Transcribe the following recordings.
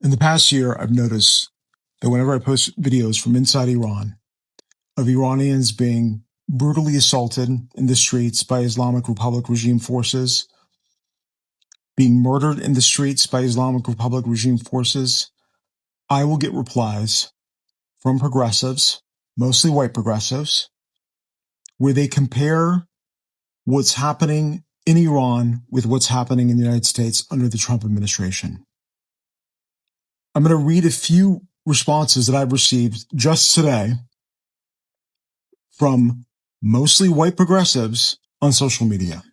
In the past year, I've noticed that whenever I post videos from inside Iran of Iranians being brutally assaulted in the streets by Islamic Republic regime forces, being murdered in the streets by Islamic Republic regime forces, I will get replies from progressives, mostly white progressives, where they compare what's happening in Iran with what's happening in the United States under the Trump administration. I'm going to read a few responses that I've received just today from mostly white progressives on social media.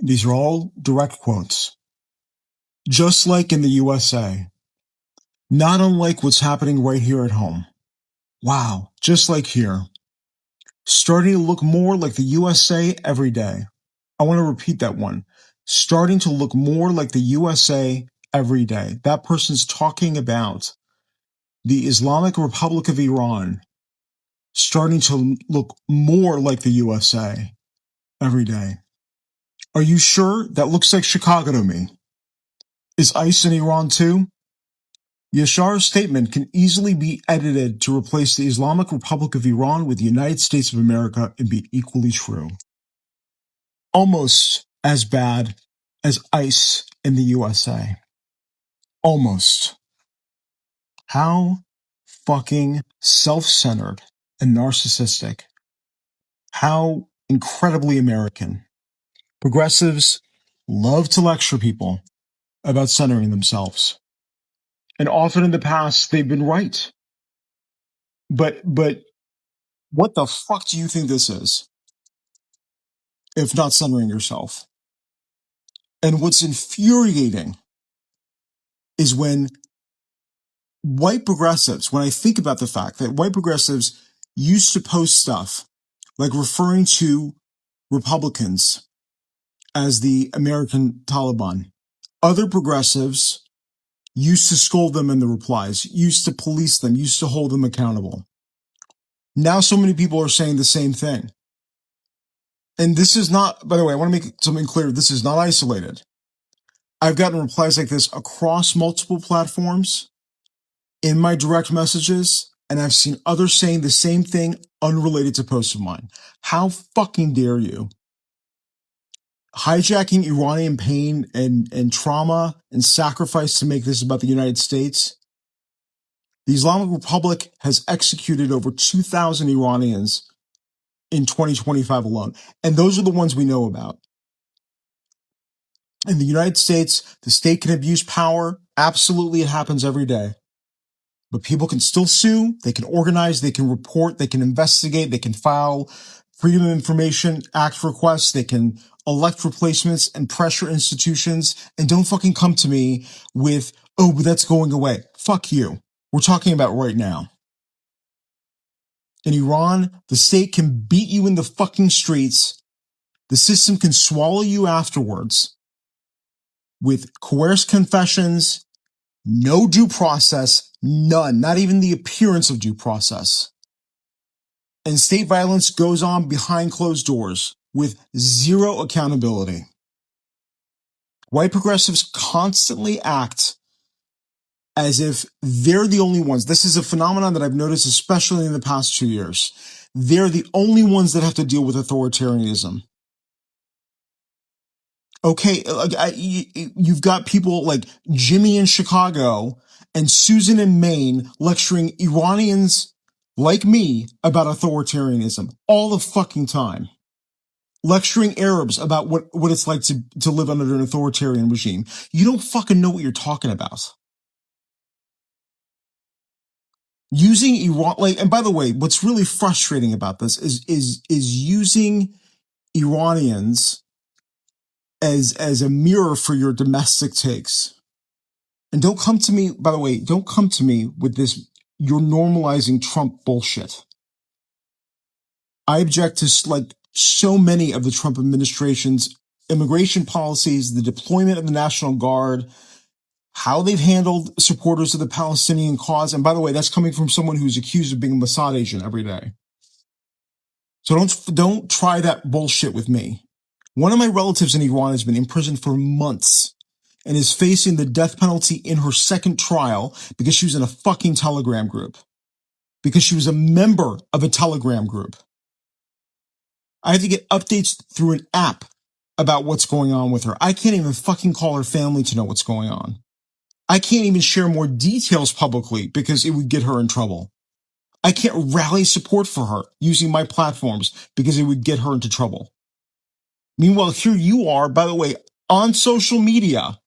These are all direct quotes. Just like in the USA, not unlike what's happening right here at home. Wow, just like here. Starting to look more like the USA every day. I want to repeat that one. Starting to look more like the USA every day. That person's talking about the Islamic Republic of Iran starting to look more like the USA every day. Are you sure? That looks like Chicago to me. Is ICE in Iran too? Yashar's statement can easily be edited to replace the Islamic Republic of Iran with the United States of America and be equally true. Almost as bad as ICE in the USA. Almost. How fucking self-centered and narcissistic. How incredibly American. Progressives love to lecture people about centering themselves. And often in the past, they've been right. But what the fuck do you think this is, if not centering yourself? And what's infuriating is when white progressives, when I think about the fact that white progressives used to post stuff like referring to Republicans as the American Taliban, other progressives used to scold them in the replies, used to police them, used to hold them accountable. Now so many people are saying the same thing. And this is not, by the way, I want to make something clear. This is not isolated. I've gotten replies like this across multiple platforms in my direct messages, and I've seen others saying the same thing unrelated to posts of mine. How fucking dare you? Hijacking Iranian pain and trauma and sacrifice to make this about the United States. The Islamic Republic has executed over 2,000 Iranians in 2025 alone. And those are the ones we know about. In the United States, the state can abuse power. Absolutely, it happens every day. But people can still sue, they can organize, they can report, they can investigate, they can file Freedom of Information Act requests, they can elect replacements and pressure institutions. And don't fucking come to me with, oh, but that's going away. Fuck you. We're talking about right now. In Iran, the state can beat you in the fucking streets. The system can swallow you afterwards with coerced confessions, no due process, none, not even the appearance of due process. And state violence goes on behind closed doors with zero accountability. White progressives constantly act as if they're the only ones. This is a phenomenon that I've noticed, especially in the past 2 years. They're the only ones that have to deal with authoritarianism. Okay, you've got people like Jimmy in Chicago and Susan in Maine lecturing Iranians like me about authoritarianism all the fucking time. Lecturing Arabs about what it's like to live under an authoritarian regime. You don't fucking know what you're talking about. Using Iran, and by the way, what's really frustrating about this is using Iranians as a mirror for your domestic takes. And don't come to me, by the way, don't come to me with this, you're normalizing Trump bullshit. I object to like so many of the Trump administration's immigration policies, the deployment of the National Guard, how they've handled supporters of the Palestinian cause. And by the way, that's coming from someone who's accused of being a Mossad agent every day. So don't try that bullshit with me. One of my relatives in Iran has been imprisoned for months and is facing the death penalty in her second trial because she was in a fucking Telegram group. Because she was a member of a Telegram group. I have to get updates through an app about what's going on with her. I can't even fucking call her family to know what's going on. I can't even share more details publicly because it would get her in trouble. I can't rally support for her using my platforms because it would get her into trouble. Meanwhile, here you are, by the way, on social media,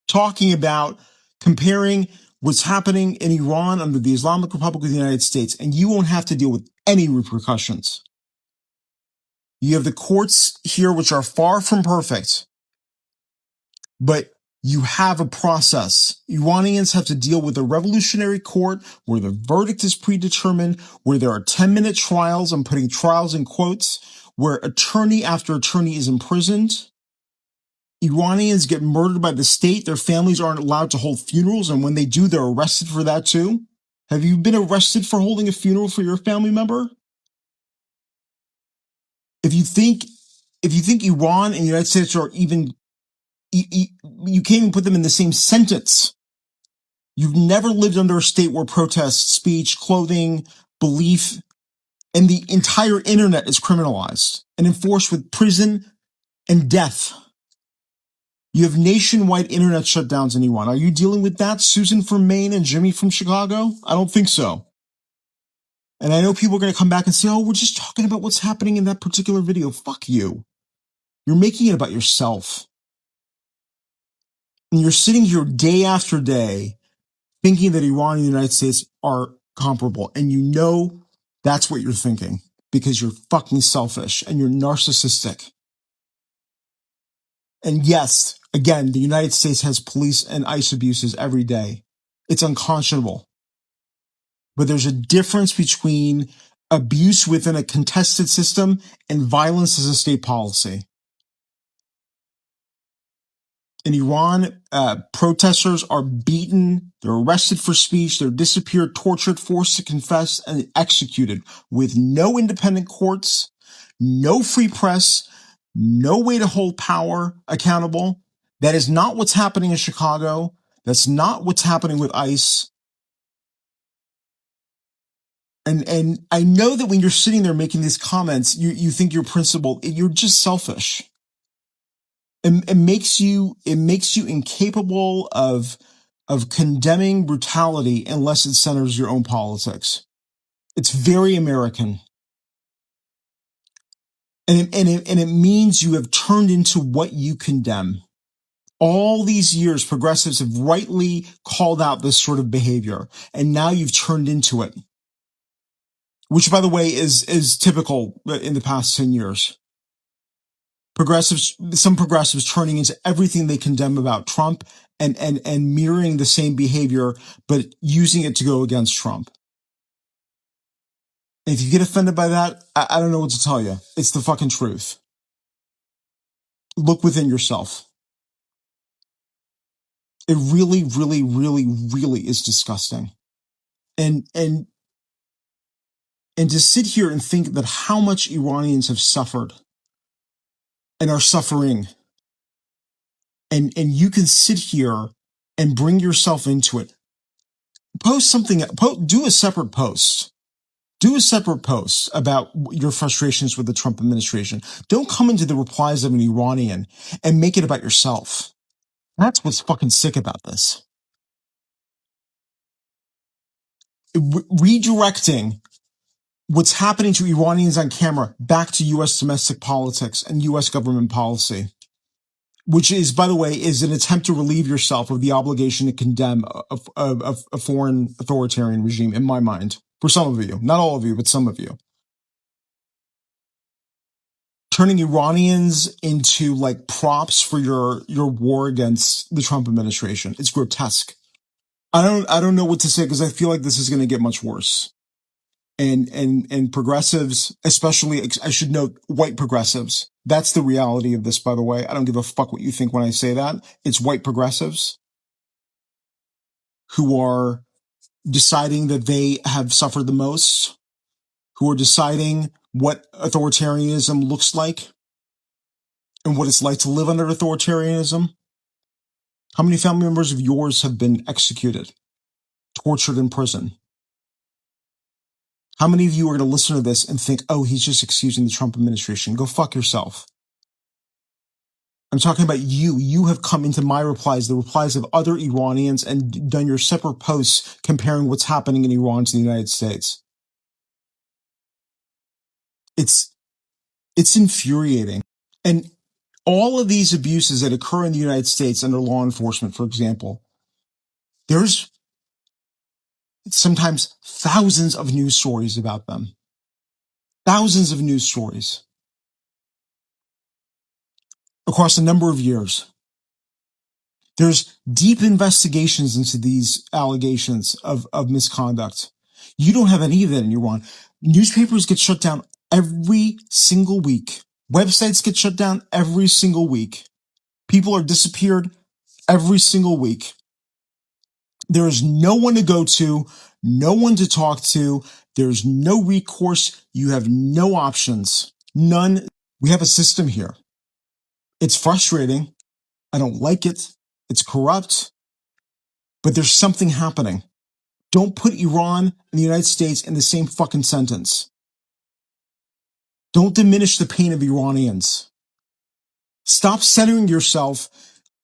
talking about comparing what's happening in Iran under the Islamic Republic of the United States, and you won't have to deal with any repercussions. You have the courts here, which are far from perfect, but you have a process. Iranians have to deal with a revolutionary court where the verdict is predetermined, where there are 10-minute trials. I'm putting trials in quotes, where attorney after attorney is imprisoned. Iranians get murdered by the state. Their families aren't allowed to hold funerals, and when they do, they're arrested for that too. Have you been arrested for holding a funeral for your family member? If you think Iran and the United States are even, you can't even put them in the same sentence. You've never lived under a state where protest, speech, clothing, belief, and the entire internet is criminalized and enforced with prison and death. You have nationwide internet shutdowns in Iran. Are you dealing with that, Susan from Maine and Jimmy from Chicago? I don't think so. And I know people are going to come back and say, oh, we're just talking about what's happening in that particular video. Fuck you. You're making it about yourself. And you're sitting here day after day thinking that Iran and the United States are comparable. And you know that's what you're thinking because you're fucking selfish and you're narcissistic. And yes, again, the United States has police and ICE abuses every day. It's unconscionable. But there's a difference between abuse within a contested system and violence as a state policy. In Iran, protesters are beaten, they're arrested for speech, they're disappeared, tortured, forced to confess, and executed with no independent courts, no free press, no way to hold power accountable. That is not what's happening in Chicago. That's not what's happening with ICE. And I know that when you're sitting there making these comments, you think you're principled. You're just selfish. It makes you incapable of condemning brutality unless it centers your own politics. It's very American. And it means you have turned into what you condemn. All these years, progressives have rightly called out this sort of behavior, and now you've turned into it. Which, by the way, is typical in the past 10 years. Some progressives turning into everything they condemn about Trump and mirroring the same behavior, but using it to go against Trump. And if you get offended by that, I don't know what to tell you. It's the fucking truth. Look within yourself. It really, really, really, really is disgusting. And to sit here and think that how much Iranians have suffered and are suffering, and you can sit here and bring yourself into it. Do a separate post. Do a separate post about your frustrations with the Trump administration. Don't come into the replies of an Iranian and make it about yourself. That's what's fucking sick about this. Redirecting what's happening to Iranians on camera back to U.S. domestic politics and U.S. government policy, which is, by the way, is an attempt to relieve yourself of the obligation to condemn a foreign authoritarian regime, in my mind. For some of you, not all of you, but some of you. Turning Iranians into like props for your war against the Trump administration. It's grotesque. I don't know what to say because I feel like this is going to get much worse. And progressives, especially, I should note, white progressives. That's the reality of this, by the way. I don't give a fuck what you think when I say that. It's white progressives who are deciding that they have suffered the most, who are deciding what authoritarianism looks like and what it's like to live under authoritarianism. How many family members of yours have been executed, tortured in prison? How many of you are going to listen to this and think, oh, he's just excusing the Trump administration? Go fuck yourself. I'm talking about you. You have come into my replies, the replies of other Iranians, and done your separate posts comparing what's happening in Iran to the United States. It's infuriating. And all of these abuses that occur in the United States under law enforcement, for example, there's sometimes thousands of news stories about them. Thousands of news stories across a number of years. There's deep investigations into these allegations of misconduct. You don't have any of that in Iran. Newspapers get shut down every single week. Websites get shut down every single week. People are disappeared every single week. There is no one to go to, no one to talk to. There's no recourse. You have no options. None. We have a system here. It's frustrating. I don't like it. It's corrupt. But there's something happening. Don't put Iran and the United States in the same fucking sentence. Don't diminish the pain of Iranians. Stop centering yourself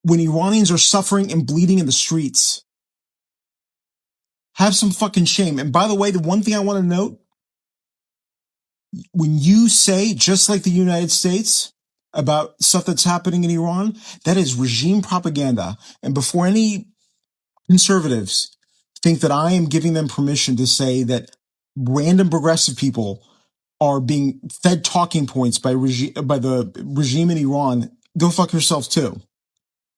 when Iranians are suffering and bleeding in the streets. Have some fucking shame. And by the way, the one thing I want to note, when you say, just like the United States, about stuff that's happening in Iran, that is regime propaganda. And before any conservatives think that I am giving them permission to say that random progressive people are being fed talking points by the regime in Iran, go fuck yourself too.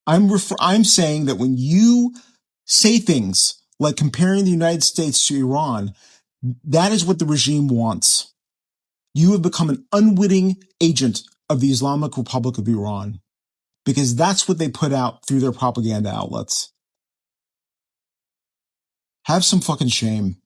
I'm saying that when you say things like comparing the United States to Iran, that is what the regime wants. You have become an unwitting agent of the Islamic Republic of Iran because that's what they put out through their propaganda outlets. Have some fucking shame.